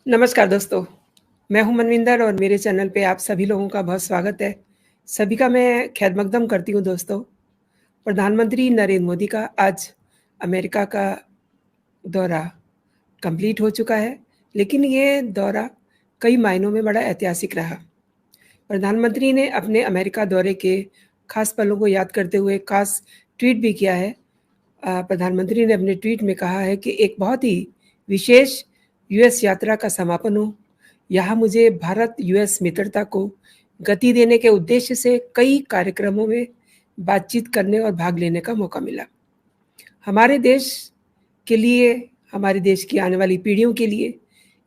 नमस्कार दोस्तों, मैं हूं मनविंदर और मेरे चैनल पे आप सभी लोगों का बहुत स्वागत है। सभी का मैं खैर-मकदम करती हूं दोस्तों। प्रधानमंत्री नरेंद्र मोदी का आज अमेरिका का दौरा कंप्लीट हो चुका है, लेकिन ये दौरा कई मायनों में बड़ा ऐतिहासिक रहा। प्रधानमंत्री ने अपने अमेरिका दौरे के खास पलों को याद करते हुए खास ट्वीट भी किया है। प्रधानमंत्री ने अपने ट्वीट में कहा है कि एक बहुत ही विशेष यूएस यात्रा का समापन हो। यहाँ मुझे भारत-यूएस मित्रता को गति देने के उद्देश्य से कई कार्यक्रमों में बातचीत करने और भाग लेने का मौका मिला। हमारे देश के लिए, हमारे देश की आने वाली पीढ़ियों के लिए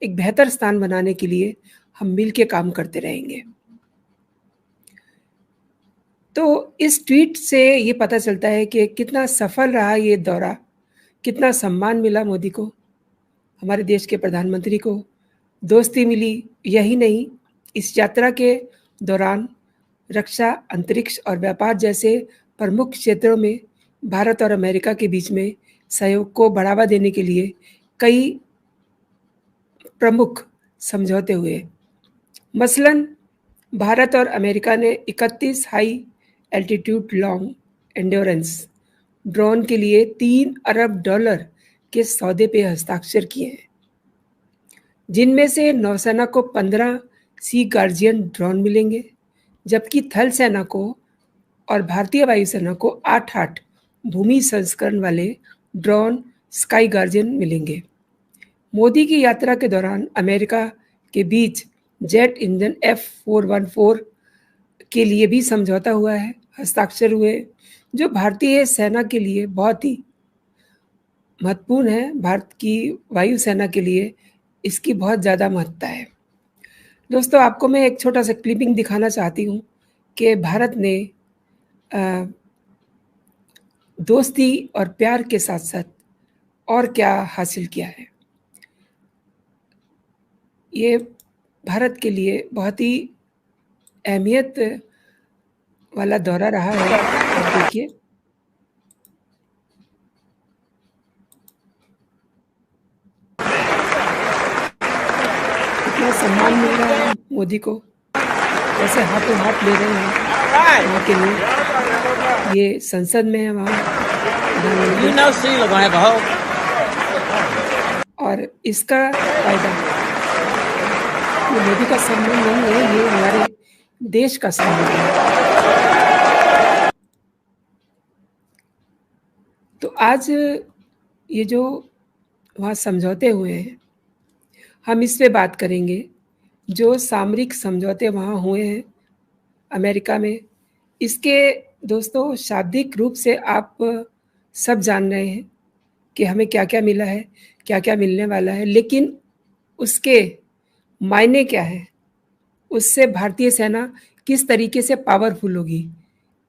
एक बेहतर स्थान बनाने के लिए हम मिल के काम करते रहेंगे। तो इस ट्वीट से ये पता चलता है कि कितना सफल रहा ये दौरा, कितना सम्मान मिला मोदी को, हमारे देश के प्रधानमंत्री को, दोस्ती मिली। यही नहीं, इस यात्रा के दौरान रक्षा, अंतरिक्ष और व्यापार जैसे प्रमुख क्षेत्रों में भारत और अमेरिका के बीच में सहयोग को बढ़ावा देने के लिए कई प्रमुख समझौते हुए। मसलन भारत और अमेरिका ने 31 high altitude long endurance drone के लिए $3 अरब के सौदे पे हस्ताक्षर किए हैं, जिनमें से नौसेना को 15 सी गार्जियन ड्रोन मिलेंगे, जबकि थल सेना को और भारतीय वायुसेना को 8 भूमि संस्करण वाले ड्रोन स्काई गार्जियन मिलेंगे। मोदी की यात्रा के दौरान अमेरिका के बीच जेट इंजन F414 के लिए भी समझौता हुआ है, हस्ताक्षर हुए, जो भारतीय सेना के लिए बहुत ही महत्वपूर्ण है। भारत की वायुसेना के लिए इसकी बहुत ज़्यादा महत्ता है। दोस्तों, आपको मैं एक छोटा सा क्लिपिंग दिखाना चाहती हूँ कि भारत ने दोस्ती और प्यार के साथ साथ और क्या हासिल किया है। ये भारत के लिए बहुत ही अहमियत वाला दौरा रहा है। आप देखिए, कितना सम्मान मिल रहा है मोदी को, कैसे हाथों हाथ ले रहे हैं वहाँ के लोग। ये संसद में है वहाँ और इसका फायदा ये मोदी का सम्मान नहीं है, ये हमारे देश का सम्मान है। तो आज ये जो वहाँ समझौते हुए हैं, हम इस पे बात करेंगे। जो सामरिक समझौते वहाँ हुए हैं अमेरिका में, इसके दोस्तों शाब्दिक रूप से आप सब जान रहे हैं कि हमें क्या-क्या मिला है, क्या-क्या मिलने वाला है, लेकिन उसके मायने क्या है, उससे भारतीय सेना किस तरीके से पावरफुल होगी।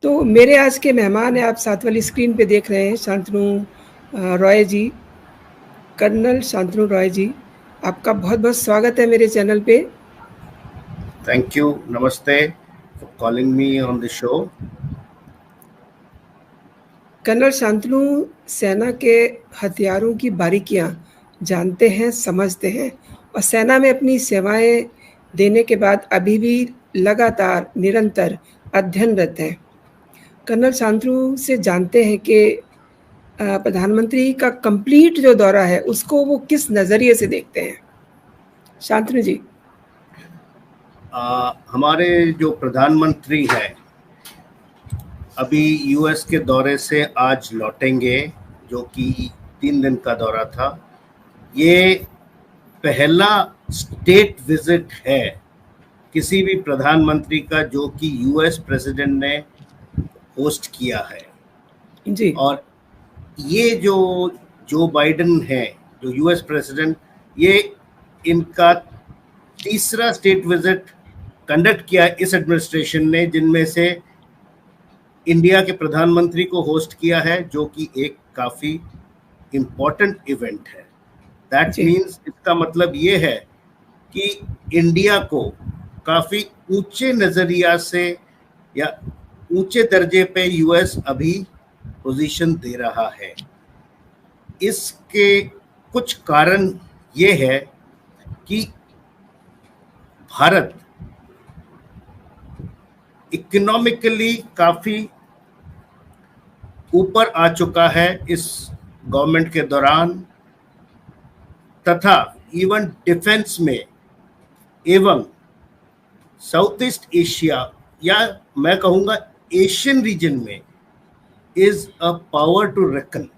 तो मेरे आज के मेहमान हैं, आप साथ वाली स्क्रीन पे देख रहे हैं, शांतनु रॉय जी, कर्नल शांतनु रॉय जी। आपका बहुत बहुत स्वागत है मेरे चैनल पे। थैंक यू, नमस्ते for calling me on the show. Colonel Shantanu सेना के हथियारों की बारीकियां जानते हैं, समझते हैं और सेना में अपनी सेवाएं देने के बाद अभी भी लगातार निरंतर अध्ययनरत हैं। कर्नल शांतनु से जानते हैं कि प्रधानमंत्री का कंप्लीट जो दौरा है उसको वो किस नज़रिए से देखते हैं। शांतनु जी। हमारे जो प्रधानमंत्री हैं अभी यूएस के दौरे से आज लौटेंगे, जो कि 3 दिन का दौरा था। ये पहला स्टेट विजिट है किसी भी प्रधानमंत्री का जो कि यूएस प्रेसिडेंट ने होस्ट किया है जी। और ये जो बाइडेन है, जो यूएस प्रेसिडेंट, ये इनका तीसरा स्टेट विजिट कंडक्ट किया इस एडमिनिस्ट्रेशन ने, जिनमें से इंडिया के प्रधानमंत्री को होस्ट किया है, जो कि एक काफ़ी इम्पोर्टेंट इवेंट है। दैट मीन्स, इसका मतलब ये है कि इंडिया को काफ़ी ऊंचे नज़रिया से या ऊंचे दर्जे पे यूएस अभी पोजीशन दे रहा है। इसके कुछ कारण ये है कि भारत इकोनॉमिकली काफी ऊपर आ चुका है इस गवर्नमेंट के दौरान, तथा इवन डिफेंस में एवं साउथ ईस्ट एशिया या मैं कहूंगा एशियन रीजन में is a power to reckon.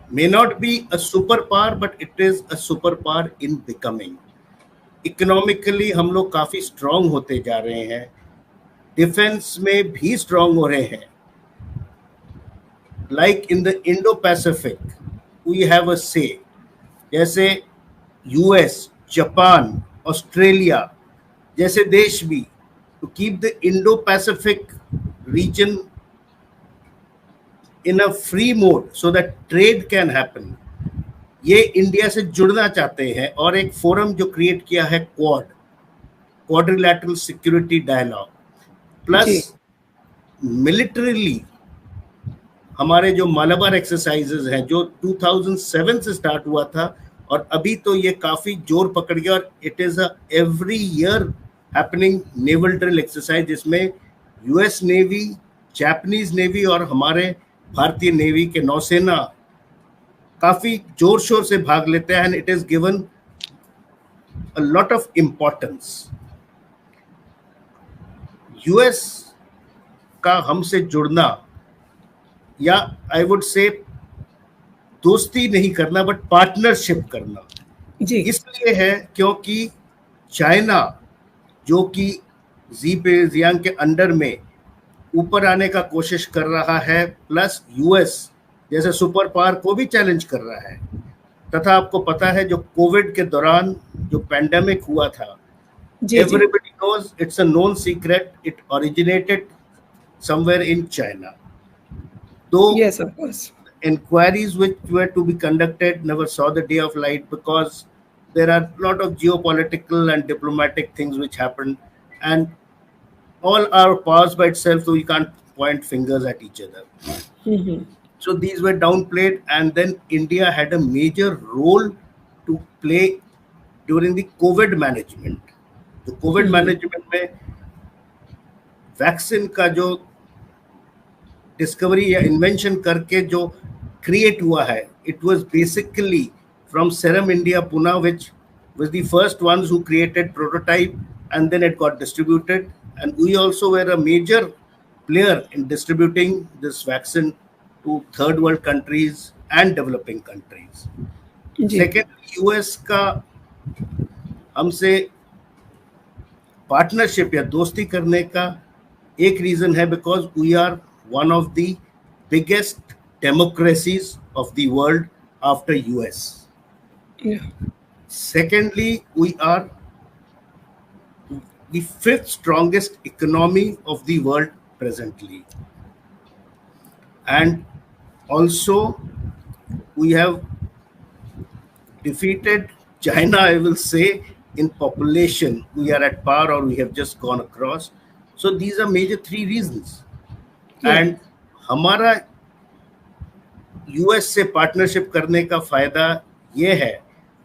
May not be a superpower, but it is a superpower in becoming. Economically हम लोग काफी स्ट्रांग होते जा रहे हैं, डिफेंस में भी स्ट्रांग हो रहे हैं. Like in the Indo Pacific we have a say, जैसे यूएस, जापान, ऑस्ट्रेलिया जैसे देश भी to keep the Indo Pacific region in a free mode so that trade can happen. ये इंडिया से जुड़ना चाहते हैं और एक फोरम जो क्रिएट किया है quadrilateral security dialogue, plus militarily हमारे जो मालाबार एक्सरसाइजेज हैं जो 2007 से स्टार्ट हुआ था और अभी तो ये काफी जोर पकड़ गया और it is a every year happening naval drill exercise जिसमें यूएस नेवी, जापानीज नेवी और हमारे भारतीय नेवी के नौसेना काफी जोर शोर से भाग लेते हैं. And it is given a lot of importance. US का हमसे जुड़ना, या आई वुड से दोस्ती नहीं करना बट पार्टनरशिप करना जी, इसलिए है क्योंकि चाइना जो कि जियांग के अंडर में ऊपर आने का कोशिश कर रहा है, प्लस यूएस जैसे सुपर पावर को भी चैलेंज कर रहा है. तथा आपको पता है जो कोविड के दौरान जो पैंडेमिक हुआ था, everybody knows, it's a known secret, it originated somewhere in China. Though yes, of course, inquiries which were to be conducted never saw the day of light because there are a lot of geopolitical and diplomatic things which happened, and all are powers by itself, so we can't point fingers at each other. So these were downplayed, and then India had a major role to play during the COVID management. The COVID management में vaccine का जो discovery या invention करके जो create हुआ है, it was basically from serum India Pune, which was the first ones who created prototype and then it got distributed, and we also were a major player in distributing this vaccine to third world countries and developing countries. Second, US का हमसे partnership या दोस्ती करने का एक reason है because we are one of the biggest democracies of the world after US. Secondly, we are the fifth strongest economy of the world presently, and also we have defeated China, I will say. In population we are at par or we have just gone across. So these are major three reasons. And हमारा US से partnership करने का फायदा ये है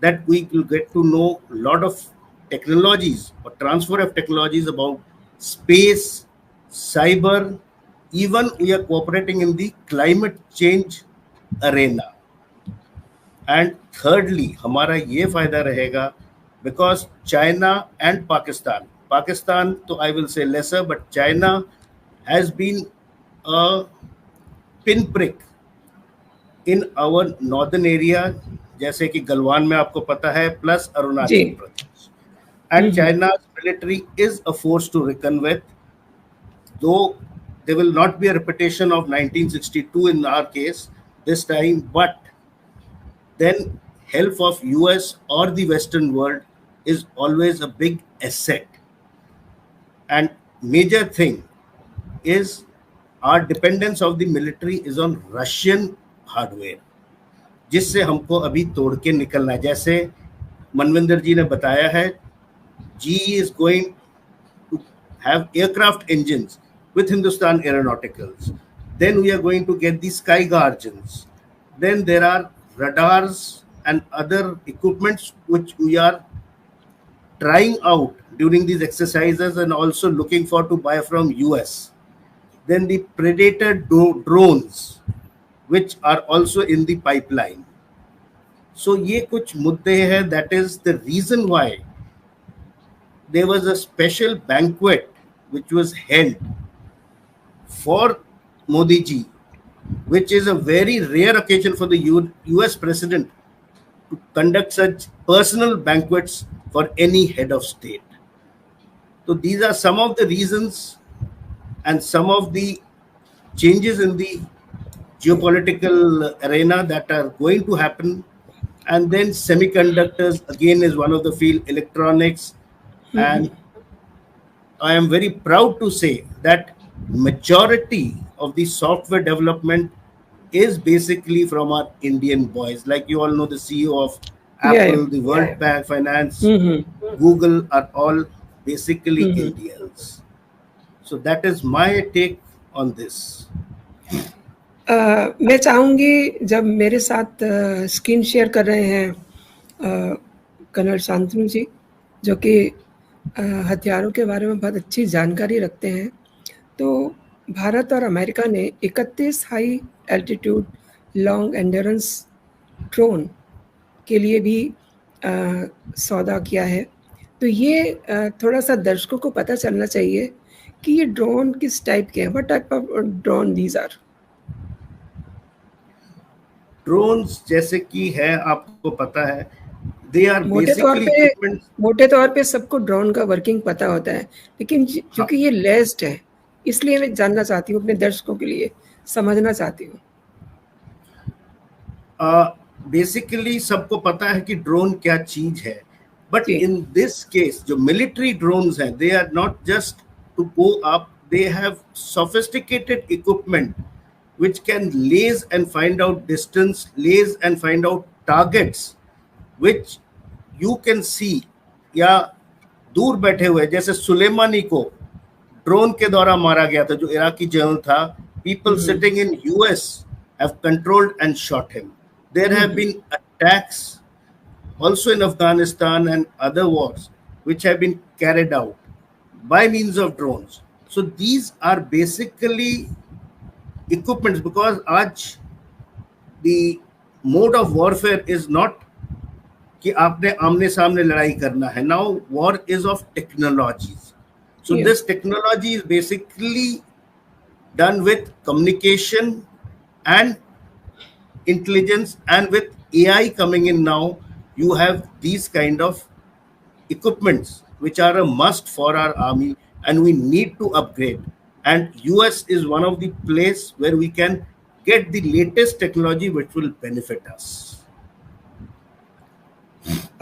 that we will get to know lot of technologies or transfer of technologies about space, cyber, even we are cooperating in the climate change arena. And thirdly, हमारा ये फायदा रहेगा because China and Pakistan तो I will say lesser, but China has been a pinprick in our northern area, जैसे कि गलवान में आपको पता है, plus Arunachal Pradesh. And China's military is a force to reckon with, though there will not be a repetition of 1962 in our case this time, but then help of US or the Western world is always a big asset. And major thing is our dependence of the military is on Russian hardware, जिससे हमको अभी तोड़ के निकलना है. जैसे मनविंदर जी ने बताया है, GE is going to have aircraft engines with Hindustan Aeronauticals. Then we are going to get the Sky Guardians. Then there are radars and other equipments which we are trying out during these exercises and also looking for to buy from US. Then the Predator drones, which are also in the pipeline. So ये कुछ मुद्दे हैं. That is the reason why there was a special banquet which was held for Modi ji, which is a very rare occasion for the US president to conduct such personal banquets for any head of state. So these are some of the reasons and some of the changes in the geopolitical arena that are going to happen. And then semiconductors again is one of the field, electronics. And I am very proud to say that majority of the software development is basically from our Indian boys. Like you all know, the CEO of Apple, the World Bank, Finance, Google are all basically Indians. So that is my take on this. मैं चाहूँगी जब मेरे साथ screen share कर रहे हैं colonel Shantanu जी, जो कि हथियारों के बारे में बहुत अच्छी जानकारी रखते हैं, तो भारत और अमेरिका ने 31 high altitude long endurance drone के लिए भी सौदा किया है. तो ये थोड़ा सा दर्शकों को पता चलना चाहिए कि ये ड्रोन किस टाइप के हैं. What type of drone these are? Drones जैसे कि है, आपको पता है, दे आर बेसिकली मोटे तौर पे सबको ड्रोन का वर्किंग पता होता है, लेकिन क्योंकि ये लेस्ड है, इसलिए मैं जानना चाहती हूँ, अपने दर्शकों के लिए समझना चाहती हूँ. बेसिकली सबको पता है कि ड्रोन क्या चीज है, बट इन दिस केस जो मिलिट्री ड्रोन्स हैं, they are not just to go up, they have sophisticated equipment which can laze and find out distance, laze and find out targets which you can see. या दूर बैठे हुए, जैसे सुलेमानी को drone के द्वारा मारा गया था, जो इराकी जनरल था. People sitting in US have controlled and shot him. There have been attacks also in Afghanistan and other wars which have been carried out by means of drones. So these are basically equipments, because आज the mode of warfare is not कि आपने आमने सामने लड़ाई करना है. Now war is of technologies. So this technology is basically done with communication and intelligence, and with AI coming in now, you have these kind of equipments which are a must for our army, and we need to upgrade. And US is one of the place where we can get the latest technology which will benefit us.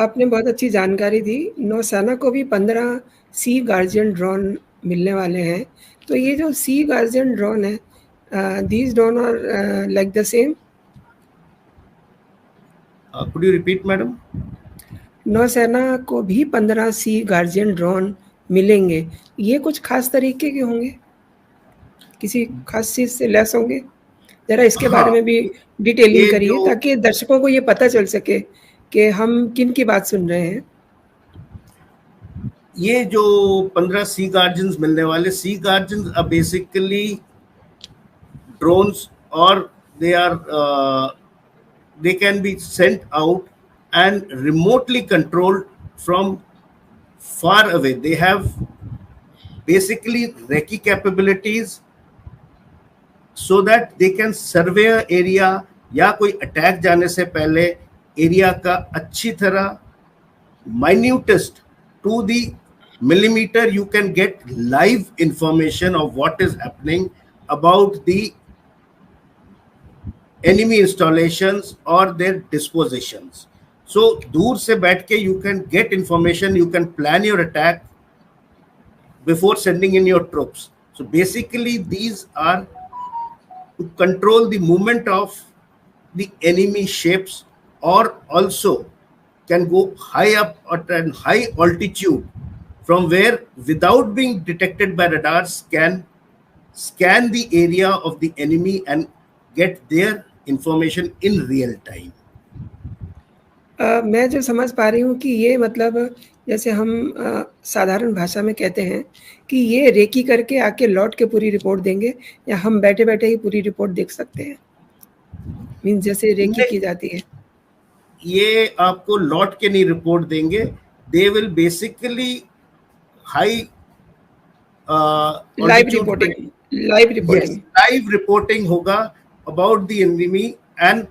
आपने बहुत अच्छी जानकारी दी. नौसेना को भी 15 सी guardian drone मिलने वाले हैं. तो ये जो सी गार्जियन ड्रोन है, these drone are like the same. Could you repeat, madam? नौसेना को भी 15 सी गार्जियन ड्रोन मिलेंगे. ये कुछ खास तरीके के होंगे, किसी खास चीज से लेस होंगे? जरा इसके बारे में भी डिटेलिंग करिए, ताकि दर्शकों को ये पता चल सके कि हम किन की बात सुन रहे हैं. ये जो 15 सी गार्जियंस मिलने वाले, सी गार्जियंस आर बेसिकली ड्रोन्स, और they can be sent out and remotely controlled from far away. They have basically recce capabilities so that they can survey area, या कोई अटैक जाने से पहले एरिया का अच्छी तरह minutest to the millimeter you can get live information of what is happening about the enemy installations or their dispositions. So दूर से बैठ के you can get information, you can plan your attack before sending in your troops. So basically these are to control the movement of the enemy ships, or also can go high up at a high altitude, from where without being detected by radars can scan the area of the enemy and get their information in real time. मैं जो समझ पा रही हूँ कि ये मतलब जैसे हम साधारण भाषा में कहते हैं कि ये रेकी करके आके लौट के पूरी रिपोर्ट देंगे, या हम बैठे-बैठे ही पूरी रिपोर्ट देख सकते हैं? मीन्स जैसे रेकी नहीं, की जाती है। ये आपको लौट के नहीं रिपोर्ट देंगे, they will basically high live altitude पे, reporting, live yes reporting. Live reporting होगा अबाउट द एनिमी, एंड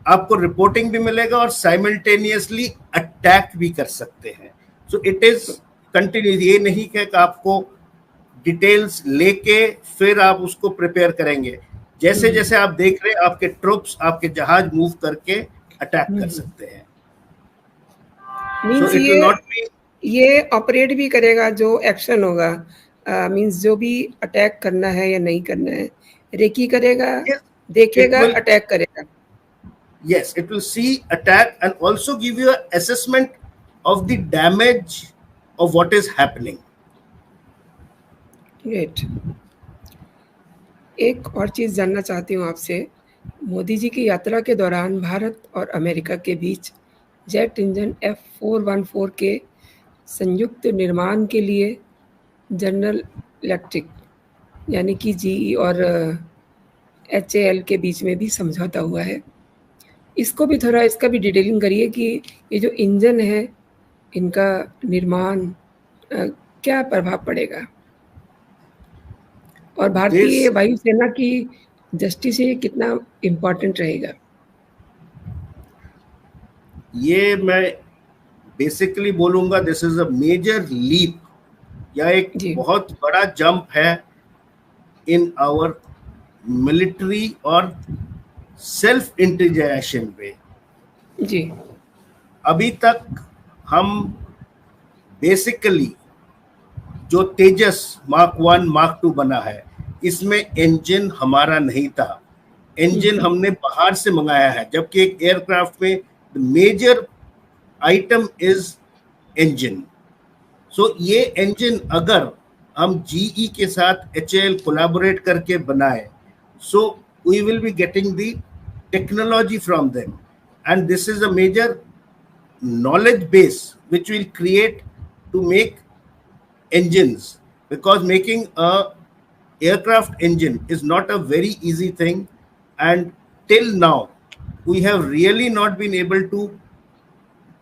आपको रिपोर्टिंग भी मिलेगा और साइमल्टेनियसली अटैक भी कर सकते हैं। सो इट इज कंटिन्यू, ये नहीं कि आपको डिटेल्स लेके फिर आप उसको प्रिपेयर करेंगे। जैसे जैसे आप देख रहे हैं आपके ट्रुप्स, आपके जहाज मूव करके अटैक कर सकते हैं। So means it will not be, ये ऑपरेट भी करेगा जो एक्शन होगा, मीन्स जो भी अटैक करना है या नहीं करना है, रेकी करेगा, इट देखेगा, विल, अटैक करेगा। yes, it will see, attack, and also give you an assessment of the damage of what is happening. Great. एक और चीज़ जानना चाहती हूँ आपसे, मोदी जी की यात्रा के दौरान भारत और अमेरिका के बीच जेट इंजन F414 के संयुक्त निर्माण के लिए जनरल इलेक्ट्रिक यानी कि जीई और HAL के बीच में भी समझौता हुआ है। इसको भी थोड़ा, इसका भी डिटेलिंग करिए कि ये जो इंजन है, इनका निर्माण क्या प्रभाव पड़ेगा? और भारतीय This, वायुसेना की दृष्टि से ये कितना इम्पोर्टेंट रहेगा? ये मैं बेसिकली बोलूंगा, this is a major leap, या एक जी, बहुत बड़ा जंप है इन आवर मिलिट्री और सेल्फ इंटीग्रेशन पे। जी, अभी तक हम बेसिकली जो तेजस मार्क 1 मार्क 2 बना है, इसमें इंजन हमारा नहीं था, इंजन हमने बाहर से मंगाया है, जबकि एक एयरक्राफ्ट में मेजर आइटम इज इंजन। सो ये इंजन अगर हम जीई के साथ HAL कोलैबोरेट करके बनाए, so we will be getting the technology from them, and this is a major knowledge base which will create to make engines, because making a aircraft engine is not a very easy thing, and till now we have really not been able to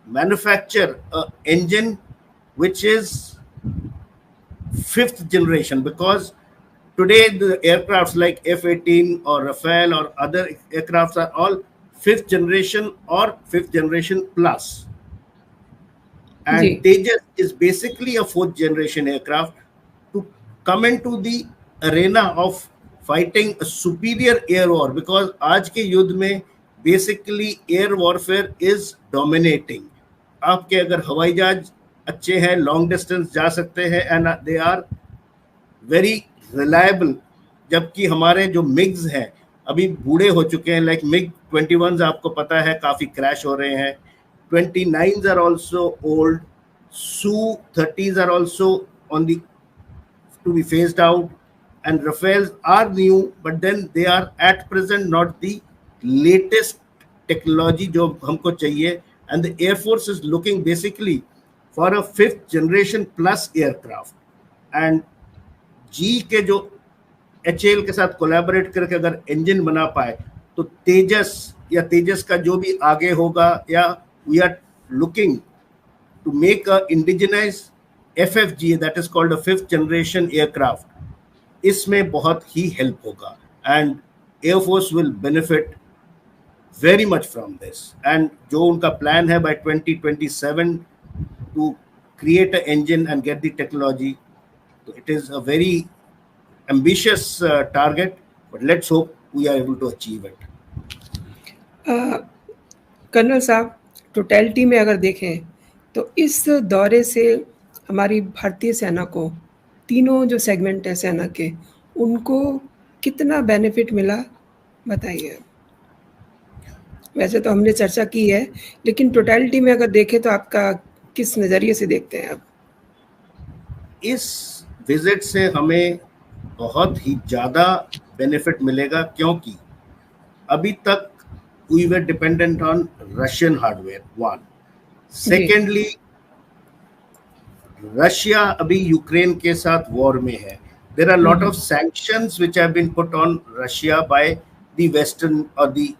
manufacture a engine which is fifth generation, because today the aircrafts like F-18 or Rafale or other aircrafts are all fifth generation or fifth generation plus, जी, and Tejas is basically a fourth generation aircraft to come into the arena of fighting a superior air war, because आज के युद्ध में basically air warfare is dominating. आपके अगर हवाई जहाज अच्छे हैं, लॉन्ग डिस्टेंस जा सकते हैं, and they are very reliable, जबकि हमारे जो मिग्स हैं अभी बूढ़े हो चुके हैं, लाइक MiG-21 आपको पता है काफ़ी क्रैश हो रहे हैं, 29s are also old, Su-30s are also on the to be phased out, and Rafales are new, but then they are at present not the latest technology जो हमको चाहिए, and the Air Force is looking basically for a fifth generation plus aircraft, and जी के जो HAL के साथ collaborate करके अगर engine बना पाए तो तेजस या तेजस का जो भी आगे होगा, या we are looking to make a indigenized FFG, that is called a fifth generation aircraft, इसमें बहुत ही हेल्प होगा, and Air Force will benefit very much from this, and जो उनका प्लान है by 2027 to create an engine and get the technology, it is a very ambitious target, but let's hope we are able to achieve it. Colonel साहब, totality में अगर देखें तो इस दौरे से हमारी भारतीय सेना को, तीनों जो सेगमेंट हैं सेना के, उनको कितना बेनिफिट मिला, बताइए? वैसे तो हमने चर्चा की है, लेकिन टोटलिटी में अगर देखें तो आपका किस नज़रिए से देखते हैं आप? इस विजिट से हमें बहुत ही ज़्यादा बेनिफिट मिलेगा, क्योंकि अभी तक we were dependent on Russian hardware. One. Secondly, Russia अभी यूक्रेन के साथ वॉर में है. There are a lot of sanctions which have been put on Russia by the Western or the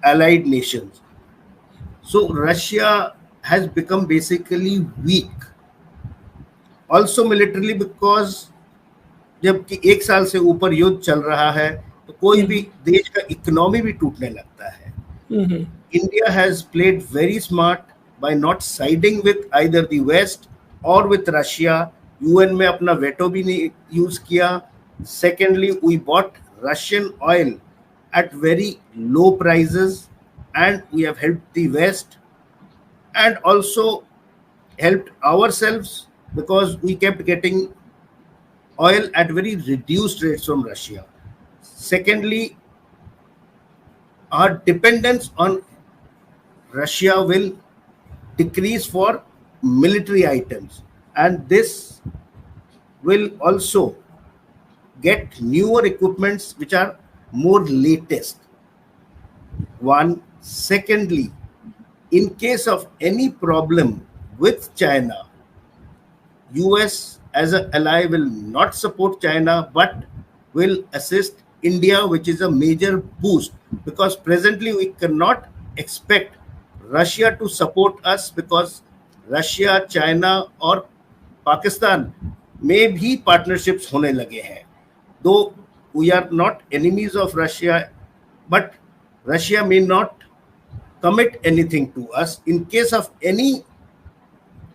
allied nations. So Russia has become basically weak. Also militarily, because जबकि एक साल से ऊपर युद्ध चल रहा है तो कोई भी देश का इकोनॉमी भी टूटने लगता है. India has played very smart by not siding with either the West or with Russia. UN में अपना veto भी नहीं यूज किया. Secondly, we bought Russian oil at very low prices and we have helped the West and also helped ourselves because we kept getting oil at very reduced rates from Russia. Secondly, our dependence on Russia will decrease for military items, and this will also get newer equipments which are more latest. One. Secondly, in case of any problem with China, US as an ally will not support China but will assist India, which is a major boost, because presently we cannot expect Russia to support us because Russia, China और पाकिस्तान में भी partnerships होने लगे हैं. Though we are not enemies of Russia, but Russia may not commit anything to us in case of any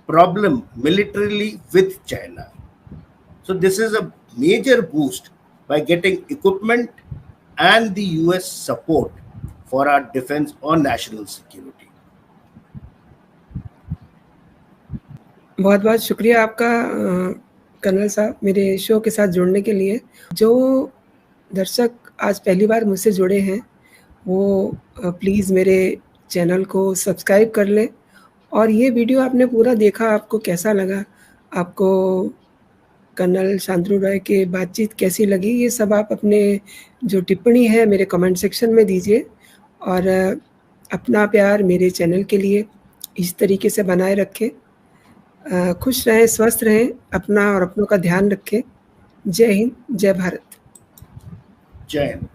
problem militarily with China. So this is a major boost by getting equipment and the US support for our defense or national security. बहुत बहुत शुक्रिया आपका colonel साहब मेरे show के साथ जुड़ने के लिए. जो दर्शक आज पहली बार मुझसे जुड़े हैं वो प्लीज़ मेरे चैनल को सब्सक्राइब कर लें और ये वीडियो आपने पूरा देखा, आपको कैसा लगा, आपको कर्नल शांतनु रॉय के बातचीत कैसी लगी, ये सब आप अपने जो टिप्पणी है मेरे कमेंट सेक्शन में दीजिए और अपना प्यार मेरे चैनल के लिए इस तरीके से बनाए रखें. खुश रहें, स्वस्थ रहें, अपना और अपनों का ध्यान रखें. जय हिंद, जय भारत. जय हिंद.